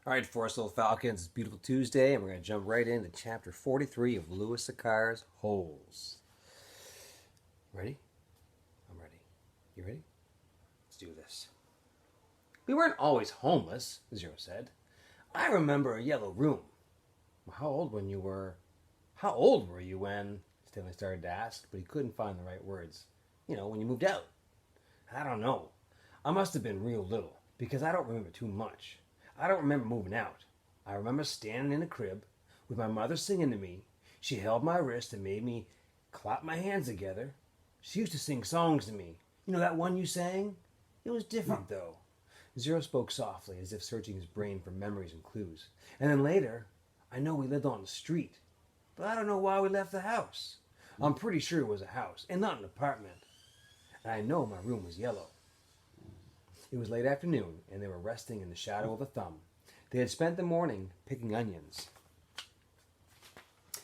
All right, Forest Little Falcons, it's a beautiful Tuesday, and we're going to jump right into chapter 43 of Louis Sachars Holes. Ready? I'm ready. You ready? Let's do this. We weren't always homeless, Zero said. I remember a yellow room. How old were you when? Stanley started to ask, but he couldn't find the right words. When you moved out. I don't know. I must have been real little, because I don't remember too much. I don't remember moving out. I remember standing in a crib with my mother singing to me. She held my wrist and made me clap my hands together. She used to sing songs to me. You know that one you sang? It was different, though. Zero spoke softly, as if searching his brain for memories and clues. And then later, I know we lived on the street, but I don't know why we left the house. I'm pretty sure it was a house, and not an apartment. And I know my room was yellow. It was late afternoon, and they were resting in the shadow of a thumb. They had spent the morning picking onions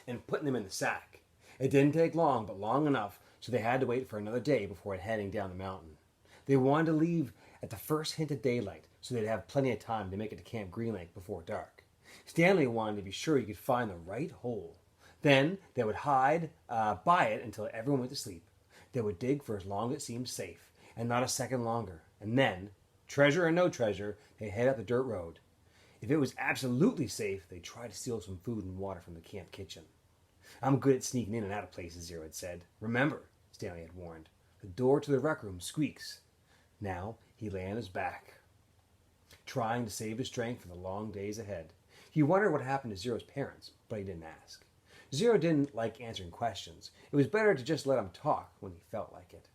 and putting them in the sack. It didn't take long, but long enough, so they had to wait for another day before heading down the mountain. They wanted to leave at the first hint of daylight, so they'd have plenty of time to make it to Camp Green Lake before dark. Stanley wanted to be sure he could find the right hole. Then they would hide by it until everyone went to sleep. They would dig for as long as it seemed safe, and not a second longer. And then, treasure or no treasure, they'd head up the dirt road. If it was absolutely safe, they'd try to steal some food and water from the camp kitchen. I'm good at sneaking in and out of places, Zero had said. Remember, Stanley had warned, the door to the rec room squeaks. Now he lay on his back, trying to save his strength for the long days ahead. He wondered what happened to Zero's parents, but he didn't ask. Zero didn't like answering questions. It was better to just let him talk when he felt like it.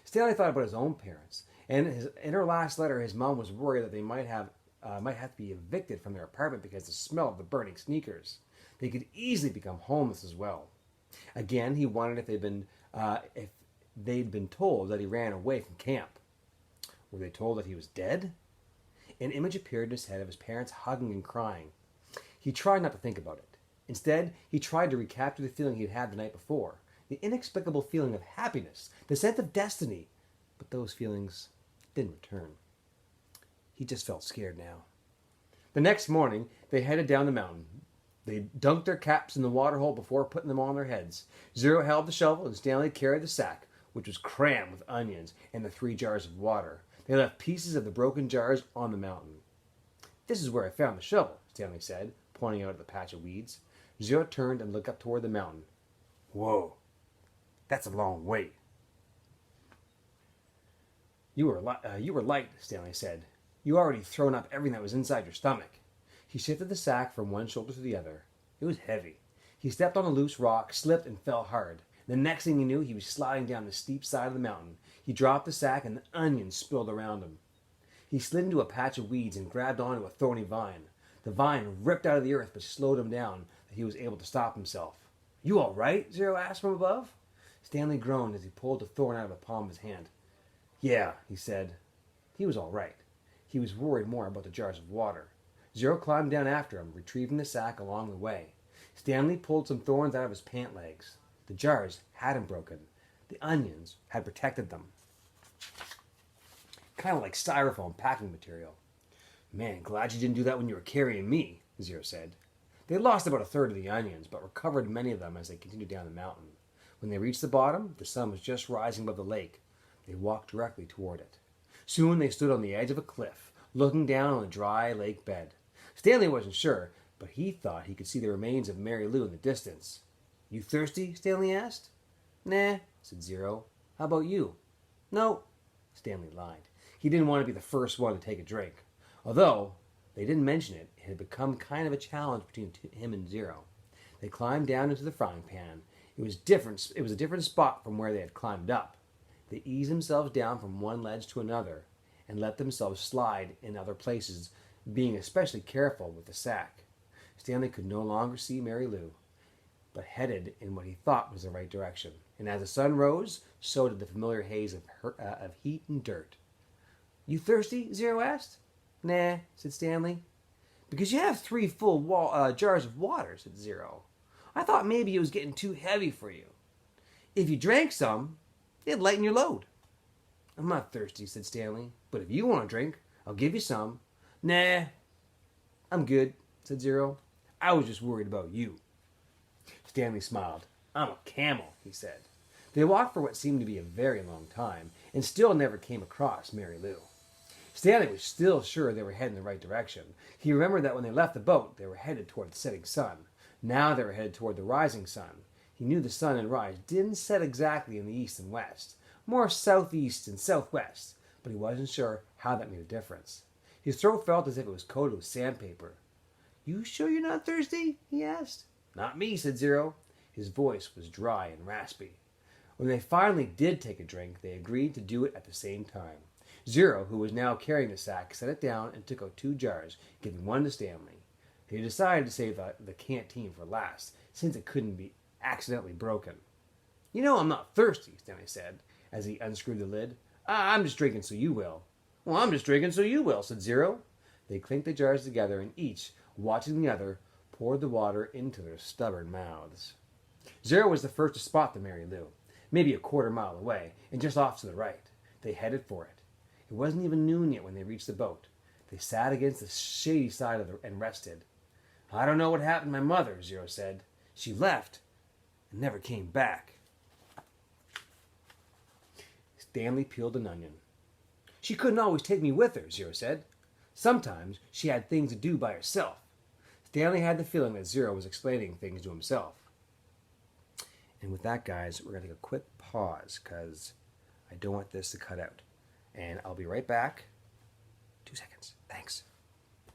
Stanley thought about his own parents. And in her last letter, his mom was worried that they might have to be evicted from their apartment because of the smell of the burning sneakers. They could easily become homeless as well. Again, he wondered if they'd been told that he ran away from camp. Were they told that he was dead? An image appeared in his head of his parents hugging and crying. He tried not to think about it. Instead, he tried to recapture the feeling he'd had the night before, the inexplicable feeling of happiness, the sense of destiny. But those feelings didn't return. He just felt scared now. The next morning, they headed down the mountain. They dunked their caps in the waterhole before putting them on their heads. Zero held the shovel and Stanley carried the sack, which was crammed with onions and the 3 jars of water. They left pieces of the broken jars on the mountain. This is where I found the shovel, Stanley said, pointing out at the patch of weeds. Zero turned and looked up toward the mountain. Whoa, that's a long way. You were light, Stanley said. You already thrown up everything that was inside your stomach. He shifted the sack from one shoulder to the other. It was heavy. He stepped on a loose rock, slipped, and fell hard. The next thing he knew, he was sliding down the steep side of the mountain. He dropped the sack, and the onions spilled around him. He slid into a patch of weeds and grabbed onto a thorny vine. The vine ripped out of the earth, but slowed him down, that he was able to stop himself. You all right? Zero asked from above. Stanley groaned as he pulled the thorn out of the palm of his hand. Yeah, he said. He was all right. He was worried more about the jars of water. Zero climbed down after him, retrieving the sack along the way. Stanley pulled some thorns out of his pant legs. The jars hadn't broken. The onions had protected them. Kind of like styrofoam packing material. Man, glad you didn't do that when you were carrying me, Zero said. They lost about a third of the onions, but recovered many of them as they continued down the mountain. When they reached the bottom, the sun was just rising above the lake. They walked directly toward it. Soon they stood on the edge of a cliff, looking down on the dry lake bed. Stanley wasn't sure, but he thought he could see the remains of Mary Lou in the distance. You thirsty? Stanley asked. Nah, said Zero. How about you? No, Stanley lied. He didn't want to be the first one to take a drink. Although they didn't mention it, it had become kind of a challenge between him and Zero. They climbed down into the frying pan. It was a different spot from where they had climbed up. They eased themselves down from one ledge to another and let themselves slide in other places, being especially careful with the sack. Stanley could no longer see Mary Lou, but headed in what he thought was the right direction. And as the sun rose, so did the familiar haze of heat and dirt. You thirsty? Zero asked. Nah, said Stanley. Because you have 3 full jars of water, said Zero. I thought maybe it was getting too heavy for you. If you drank some, it'd lighten your load. I'm not thirsty, said Stanley. But if you want a drink, I'll give you some. Nah. I'm good, said Zero. I was just worried about you. Stanley smiled. I'm a camel, he said. They walked for what seemed to be a very long time, and still never came across Mary Lou. Stanley was still sure they were heading the right direction. He remembered that when they left the boat, they were headed toward the setting sun. Now they were headed toward the rising sun. He knew the sun and rise didn't set exactly in the east and west, more southeast and southwest, but he wasn't sure how that made a difference. His throat felt as if it was coated with sandpaper. You sure you're not thirsty? He asked. Not me, said Zero. His voice was dry and raspy. When they finally did take a drink, they agreed to do it at the same time. Zero, who was now carrying the sack, set it down and took out 2 jars, giving one to Stanley. He decided to save the canteen for last, since it couldn't be accidentally broken. You know I'm not thirsty, Stanley said, as he unscrewed the lid. I'm just drinking so you will. Well, I'm just drinking so you will, said Zero. They clinked the jars together, and each, watching the other, poured the water into their stubborn mouths. Zero was the first to spot the Mary Lou, maybe a quarter mile away, and just off to the right. They headed for it. It wasn't even noon yet when they reached the boat. They sat against the shady side and rested. I don't know what happened to my mother, Zero said. She left and never came back. Stanley peeled an onion. She couldn't always take me with her, Zero said. Sometimes she had things to do by herself. Stanley had the feeling that Zero was explaining things to himself. And with that, guys, we're going to take a quick pause because I don't want this to cut out. And I'll be right back. 2 seconds. Thanks.